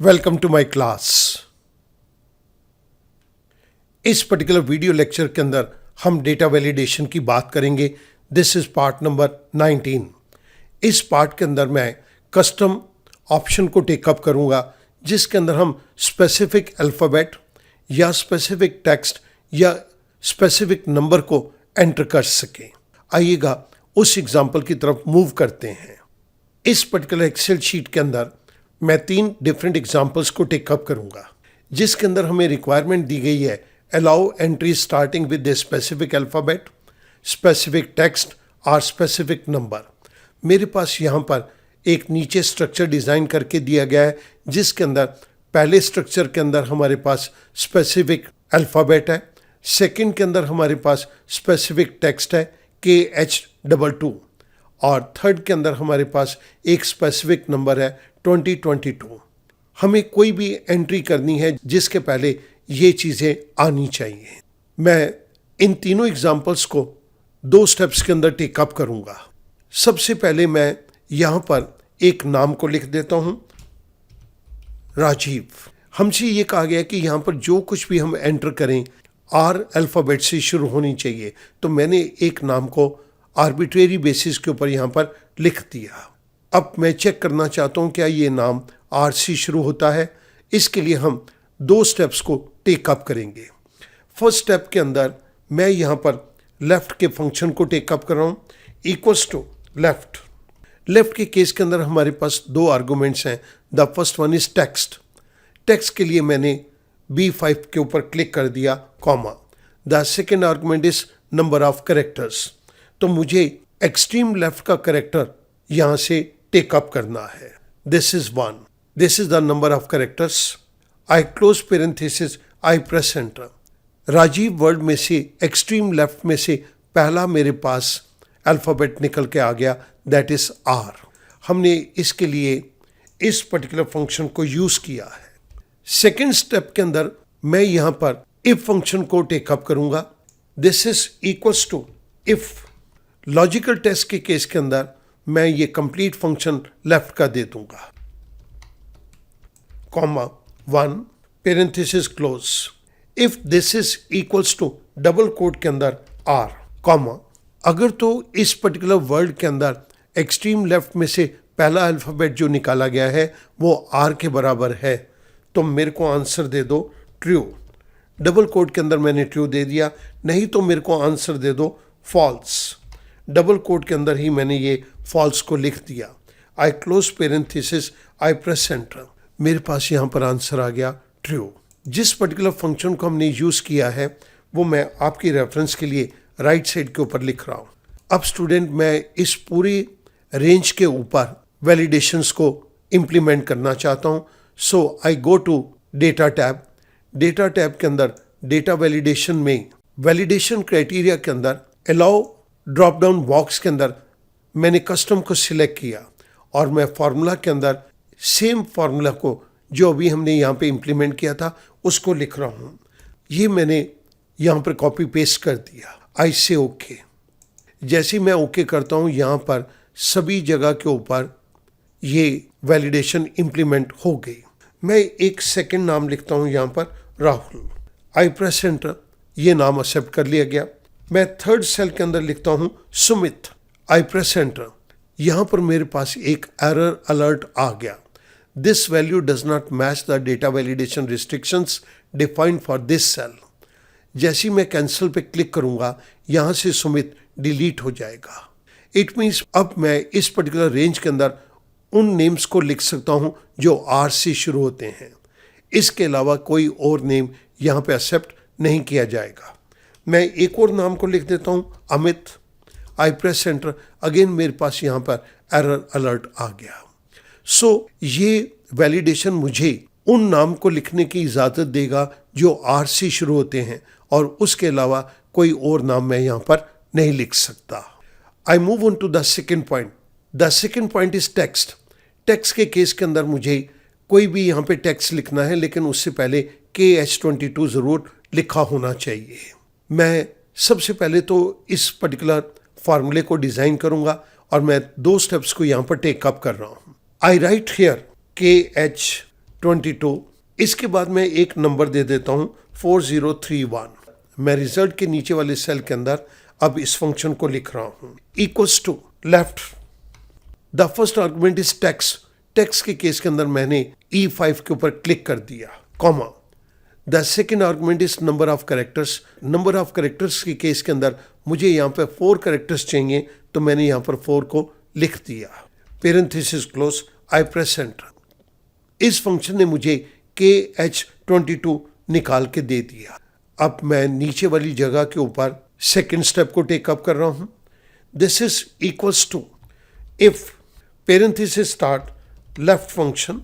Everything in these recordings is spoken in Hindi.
Welcome to my class. इस पर्टिकुलर वीडियो लेक्चर के अंदर हम डेटा वैलिडेशन की बात करेंगे। This is part number 19। इस पार्ट के अंदर मैं कस्टम ऑप्शन को टेकअप करूंगा, जिसके अंदर हम स्पेसिफिक अल्फ़ाबेट या स्पेसिफिक टेक्स्ट या स्पेसिफिक नंबर को एंटर कर सकें। आइएगा उस एग्जाम्पल की तरफ मूव करते हैं। इस पर्टिकुलर एक्सेल शीट के अंदर मैं 3 डिफरेंट एग्जाम्पल्स को टेकअप करूंगा, जिसके अंदर हमें रिक्वायरमेंट दी गई है allow entry starting with the specific alphabet, specific text और स्पेसिफिक नंबर। मेरे पास यहाँ पर एक नीचे स्ट्रक्चर डिज़ाइन करके दिया गया है, जिसके अंदर पहले स्ट्रक्चर के अंदर हमारे पास स्पेसिफिक अल्फ़ाबेट है, सेकंड के अंदर हमारे पास स्पेसिफिक टेक्स्ट है KH22 और थर्ड के अंदर हमारे पास एक स्पेसिफिक नंबर है 2022। हमें कोई भी एंट्री करनी है जिसके पहले ये चीज़ें आनी चाहिए। मैं इन तीनों एग्जाम्पल्स को 2 स्टेप्स के अंदर टेकअप करूंगा। सबसे पहले मैं यहाँ पर एक नाम को लिख देता हूँ, राजीव। हमसे ये कहा गया कि यहाँ पर जो कुछ भी हम एंटर करें R अल्फ़ाबेट से शुरू होनी चाहिए, तो मैंने एक नाम को आर्बिट्रेरी बेसिस के ऊपर यहाँ पर लिख दिया। अब मैं चेक करना चाहता हूँ क्या ये नाम R से शुरू होता है। इसके लिए हम 2 स्टेप्स को टेकअप करेंगे। फर्स्ट स्टेप के अंदर मैं यहाँ पर लेफ़्ट के फंक्शन को टेकअप कर रहा हूँ, इक्वल्स टू लेफ़्ट। लेफ़्ट के केस के अंदर हमारे पास 2 आर्गूमेंट्स हैं। The first one is text. Text के लिए मैंने B5 के ऊपर क्लिक कर दिया, comma. The second argument is number of characters. तो मुझे एक्सट्रीम लेफ्ट का करेक्टर यहाँ से टेकअप करना है। This is 1। This is the number of characters. I close parenthesis, I press enter. Rajiv word में से एक्सट्रीम लेफ्ट में से पहला मेरे पास अल्फ़ाबेट निकल के आ गया, दैट इज R। हमने इसके लिए इस पर्टिकुलर फंक्शन को यूज़ किया है। सेकेंड स्टेप के अंदर मैं यहाँ पर इफ फंक्शन को टेकअप करूँगा। This is equals to if. Logical test के केस के अंदर मैं ये कंप्लीट फंक्शन लेफ्ट का दे दूंगा, comma 1 parenthesis close. If this is equals to double quote के अंदर R, कॉमा। अगर तो इस पर्टिकुलर वर्ड के अंदर एक्सट्रीम लेफ्ट में से पहला अल्फ़ाबेट जो निकाला गया है वो R के बराबर है, तो मेरे को आंसर दे दो ट्रू। डबल कोट के अंदर मैंने ट्रू दे दिया, नहीं तो मेरे को आंसर दे दो फॉल्स। डबल कोट के अंदर ही मैंने ये फॉल्स को लिख दिया। I close parenthesis, I press enter. मेरे पास यहाँ पर आंसर आ गया ट्रू। जिस पर्टिकुलर फंक्शन को हमने यूज़ किया है वो मैं आपकी रेफरेंस के लिए राइट साइड के ऊपर लिख रहा हूँ। अब स्टूडेंट, मैं इस पूरी रेंज के ऊपर वैलिडेशंस को इम्प्लीमेंट करना चाहता हूँ। So I go to data tab. Data tab के अंदर डेटा वैलिडेशन में वैलिडेशन क्राइटेरिया के अंदर अलाउ ड्रॉप डाउन बॉक्स के अंदर मैंने कस्टम को सिलेक्ट किया और मैं फार्मूला के अंदर सेम फार्मूला को जो अभी हमने यहाँ पे इम्प्लीमेंट किया था उसको लिख रहा हूँ। ये मैंने यहाँ पर कॉपी पेस्ट कर दिया। आई से ओके। जैसे मैं ओके करता हूँ, यहाँ पर सभी जगह के ऊपर ये वैलिडेशन इम्प्लीमेंट हो गई। मैं एक सेकंड नाम लिखता हूँ यहाँ पर, राहुल। आई प्रेस एंटर। ये नाम एक्सेप्ट कर लिया गया। मैं थर्ड सेल के अंदर लिखता हूँ सुमित। आई प्रेस एंटर। यहाँ पर मेरे पास एक एरर अलर्ट आ गया, this value does not match the data validation restrictions defined for this cell. जैसे ही मैं कैंसिल पे क्लिक करूँगा, यहाँ से सुमित डिलीट हो जाएगा। इट मीन्स अब मैं इस पर्टिकुलर रेंज के अंदर उन नेम्स को लिख सकता हूँ जो R से शुरू होते हैं। इसके अलावा कोई और नेम यहाँ पे एक्सेप्ट नहीं किया जाएगा। मैं एक और नाम को लिख देता हूँ, अमित। आई प्रेस एंटर। अगेन मेरे पास यहाँ पर एरर अलर्ट आ गया। सो ये वैलिडेशन मुझे उन नाम को लिखने की इजाज़त देगा जो R से शुरू होते हैं, और उसके अलावा कोई और नाम मैं यहाँ पर नहीं लिख सकता। I move on to the second point. The second point is text. Text के केस के अंदर मुझे कोई भी यहाँ पे टेक्स्ट लिखना है, लेकिन उससे पहले KH22 ज़रूर लिखा होना चाहिए। मैं सबसे पहले तो इस पर्टिकुलर फार्मूले को डिज़ाइन करूँगा और मैं 2 स्टेप्स को यहाँ पर टेकअप कर रहा हूँ। आई राइट हियर KH 22। इसके बाद मैं एक नंबर दे देता हूं 4031। मैं रिजल्ट के नीचे वाले सेल के अंदर अब इस फंक्शन को लिख रहा हूं, equals to left, the first argument is text. Text के केस के अंदर मैंने E5 के ऊपर क्लिक कर दिया, comma, the second argument is number of characters. Number of characters के केस के अंदर मुझे यहाँ पे 4 कैरेक्टर्स चाहिए, तो मैंने यहाँ पर 4 को लिख दिया, parenthesis close, I press enter. इस फंक्शन ने मुझे KH22 निकाल के दे दिया। अब मैं नीचे वाली जगह के ऊपर सेकेंड स्टेप को टेकअप कर रहा हूं, this is equals to if parenthesis start left function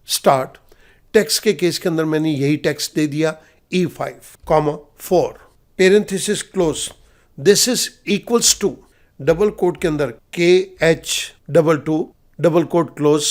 start. Text के केस के अंदर मैंने यही टेक्स्ट दे दिया, E5, comma 4, parenthesis close, this is equals to double quote के अंदर KH22 double quote close,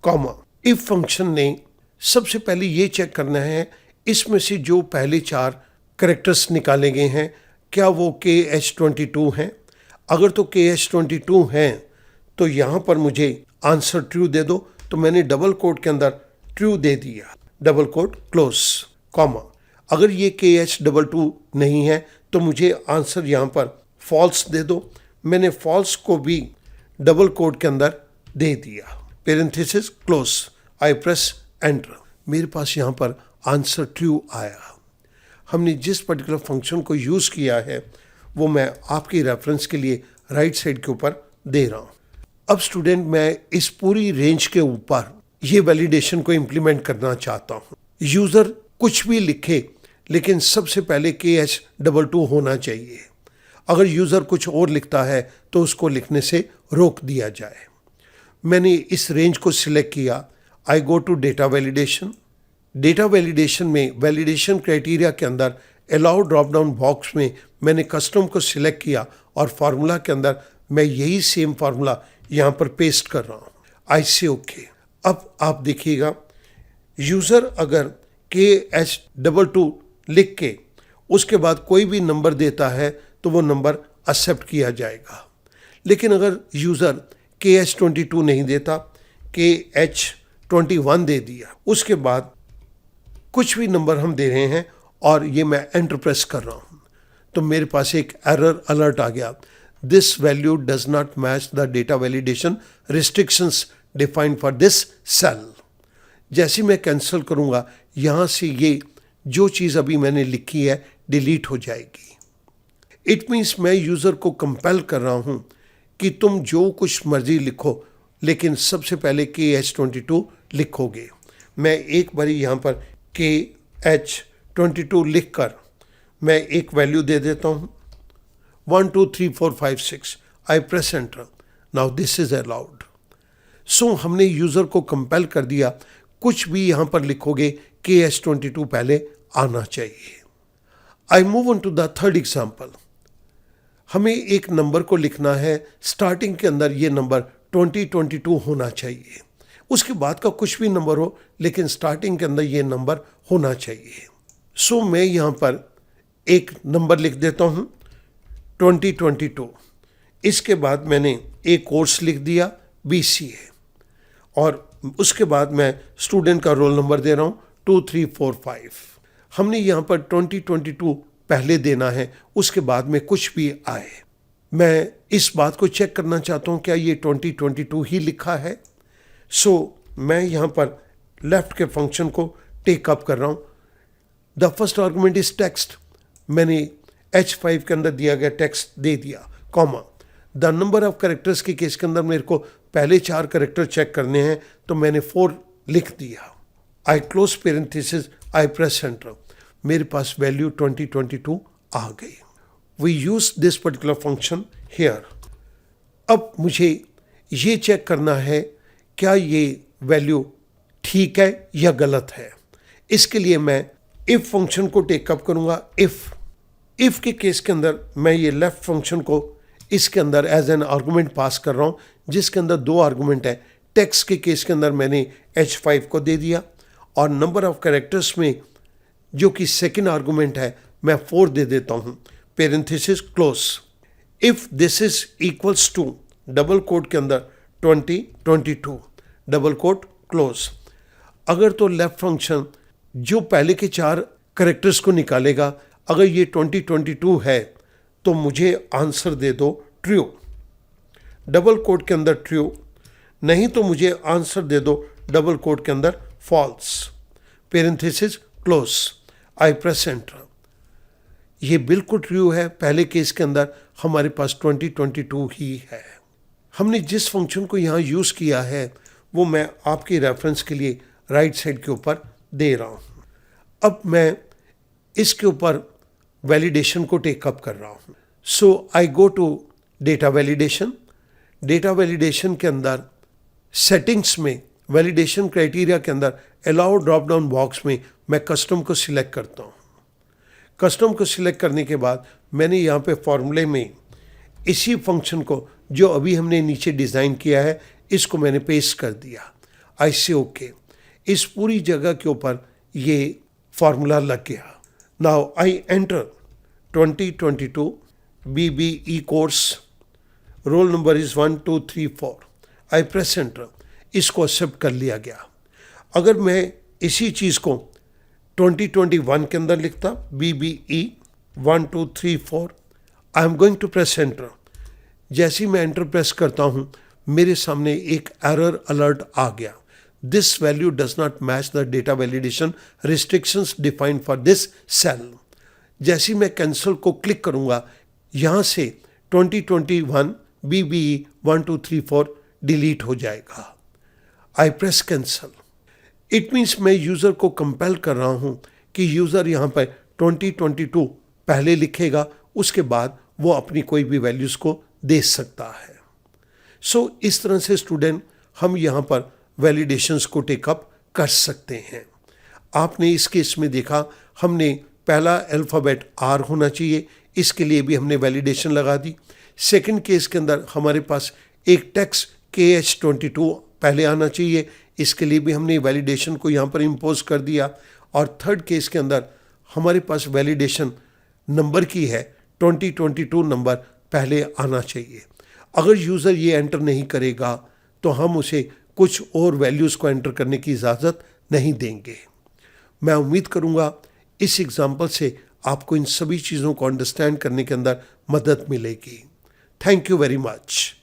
comma. If function ने सबसे पहले ये चेक करना है इसमें से जो पहले 4 कैरेक्टर्स निकाले गए हैं क्या वो KH22 हैं। अगर तो KH22 हैं तो यहाँ पर मुझे आंसर ट्रू दे दो, तो मैंने डबल कोट के अंदर ट्रू दे दिया, डबल कोट क्लोज, कॉमा। अगर ये KH22 नहीं है तो मुझे आंसर यहाँ पर फॉल्स दे दो, मैंने फॉल्स को भी डबल कोट के अंदर दे दिया, parenthesis close, I press enter. मेरे पास यहाँ पर आंसर ट्रू आया। हमने जिस पर्टिकुलर फंक्शन को यूज़ किया है वो मैं आपकी रेफरेंस के लिए राइट साइड के ऊपर दे रहा हूँ। अब स्टूडेंट, मैं इस पूरी रेंज के ऊपर ये वैलिडेशन को इम्प्लीमेंट करना चाहता हूँ। यूज़र कुछ भी लिखे लेकिन सबसे पहले KH22 होना चाहिए। अगर यूज़र कुछ और लिखता है तो उसको लिखने से रोक दिया जाए। मैंने इस रेंज को सिलेक्ट किया, I go to data validation. Data validation में वैलिडेशन क्राइटेरिया के अंदर अलाउ ड्रॉप डाउन बॉक्स में मैंने कस्टम को सिलेक्ट किया और फार्मूला के अंदर मैं यही सेम फार्मूला यहाँ पर पेस्ट कर रहा हूँ, आई से ओके। अब आप देखिएगा, यूज़र अगर KH22 लिख के उसके बाद कोई भी नंबर देता है तो वो नंबर एक्सेप्ट किया जाएगा। लेकिन अगर यूज़र KH22 नहीं देता, KH21 दे दिया, उसके बाद कुछ भी नंबर हम दे रहे हैं और ये मैं एंटर प्रेस कर रहा हूँ, तो मेरे पास एक एरर अलर्ट आ गया, this value does not match the data validation restrictions defined for this cell. जैसे मैं कैंसिल करूँगा यहाँ से ये जो चीज़ अभी मैंने लिखी है डिलीट हो जाएगी। इट मीन्स मैं यूज़र को कंपेल कर रहा हूँ कि तुम जो कुछ मर्जी लिखो लेकिन सबसे पहले KH22 लिखोगे। मैं एक बारी यहाँ पर KH22 लिखकर मैं एक वैल्यू दे देता हूँ, 1 2 3 4 5 6, I press enter. Now this is allowed. So हमने यूज़र को कंपेल कर दिया, कुछ भी यहाँ पर लिखोगे KH22 पहले आना चाहिए। I move on to the third example. हमें एक नंबर को लिखना है, स्टार्टिंग के अंदर ये नंबर 2022 होना चाहिए, उसके बाद का कुछ भी नंबर हो लेकिन स्टार्टिंग के अंदर ये नंबर होना चाहिए। सो मैं यहाँ पर एक नंबर लिख देता हूँ 2022। इसके बाद मैंने एक कोर्स लिख दिया BCA और उसके बाद मैं स्टूडेंट का रोल नंबर दे रहा हूँ 2345। हमने यहाँ पर 2022 पहले देना है, उसके बाद में कुछ भी आए। मैं इस बात को चेक करना चाहता हूँ क्या ये 2022 ही लिखा है। सो मैं यहाँ पर लेफ्ट के फंक्शन को टेक अप कर रहा हूँ। The first argument is text, मैंने H5 के अंदर दिया गया टेक्स्ट दे दिया, comma. The number of characters के केस के अंदर मेरे को पहले 4 कैरेक्टर चेक करने हैं तो मैंने 4 लिख दिया, I close parenthesis, I press enter. मेरे पास वैल्यू 2022 आ गई। We use this particular function here. अब मुझे ये चेक करना है क्या ये वैल्यू ठीक है या गलत है। इसके लिए मैं इफ फंक्शन को टेकअप करूंगा। इफ के केस के अंदर मैं ये लेफ्ट फंक्शन को इसके अंदर एज एन आर्गुमेंट पास कर रहा हूँ, जिसके अंदर 2 आर्गुमेंट है। टेक्स्ट के केस के अंदर मैंने H5 को दे दिया और नंबर ऑफ कैरेक्टर्स में जो कि सेकेंड आर्गुमेंट है मैं 4 दे देता हूँ, parenthesis close. If this is equals to double quote के अंदर 2022 डबल कोट क्लोज। अगर तो लेफ्ट फंक्शन जो पहले के 4 करेक्टर्स को निकालेगा, अगर ये 2022 है तो मुझे आंसर दे दो ट्रू, डबल कोट के अंदर ट्रू, नहीं तो मुझे आंसर दे दो डबल कोट के अंदर false, parenthesis close, I press enter. ये बिल्कुल ट्रू है, पहले केस के अंदर हमारे पास 2022 ही है। हमने जिस फंक्शन को यहाँ यूज़ किया है वो मैं आपकी रेफरेंस के लिए राइट साइड के ऊपर दे रहा हूँ। अब मैं इसके ऊपर वैलिडेशन को टेकअप कर रहा हूँ। So I go to data validation. Data validation के अंदर सेटिंग्स में वैलिडेशन क्राइटेरिया के अंदर अलाउ ड्रॉप डाउन बॉक्स में मैं कस्टम को सिलेक्ट करता हूँ। कस्टम को सिलेक्ट करने के बाद मैंने यहाँ पे फॉर्मूले में इसी फंक्शन को जो अभी हमने नीचे डिज़ाइन किया है इसको मैंने पेस्ट कर दिया। आई से ओके, इस पूरी जगह के ऊपर ये फार्मूला लग गया। Now I enter 2022 BBE course, roll number is 1 2 3 4। I press enter, इसको एक्सेप्ट कर लिया गया। अगर मैं इसी चीज़ को 2021 के अंदर लिखता BBE 1 2 3 4, I am going to press enter. जैसे ही मैं एंटर प्रेस करता हूँ मेरे सामने एक एरर अलर्ट आ गया, this value does not match the data validation restrictions defined for this cell. जैसे ही मैं कैंसिल को क्लिक करूँगा यहाँ से 2021 BBE 1 2 3 4 डिलीट हो जाएगा। आई प्रेस कैंसिल। इट मीन्स मैं यूज़र को कंपेल कर रहा हूँ कि यूज़र यहाँ पर 2022 पहले लिखेगा, उसके बाद वो अपनी कोई भी वैल्यूज़ को दे सकता है। सो इस तरह से स्टूडेंट हम यहाँ पर वैलिडेशंस को टेकअप कर सकते हैं। आपने इस केस में देखा हमने पहला अल्फ़ाबेट R होना चाहिए, इसके लिए भी हमने वैलिडेशन लगा दी। सेकंड केस के अंदर हमारे पास एक टेक्स्ट KH22 पहले आना चाहिए, इसके लिए भी हमने वैलिडेशन को यहाँ पर इम्पोज कर दिया। और थर्ड केस के अंदर हमारे पास वैलिडेशन नंबर की है, 2022 नंबर पहले आना चाहिए। अगर यूज़र ये एंटर नहीं करेगा तो हम उसे कुछ और वैल्यूज़ को एंटर करने की इजाज़त नहीं देंगे। मैं उम्मीद करूँगा इस एग्जाम्पल से आपको इन सभी चीज़ों को अंडरस्टैंड करने के अंदर मदद मिलेगी। Thank you very much.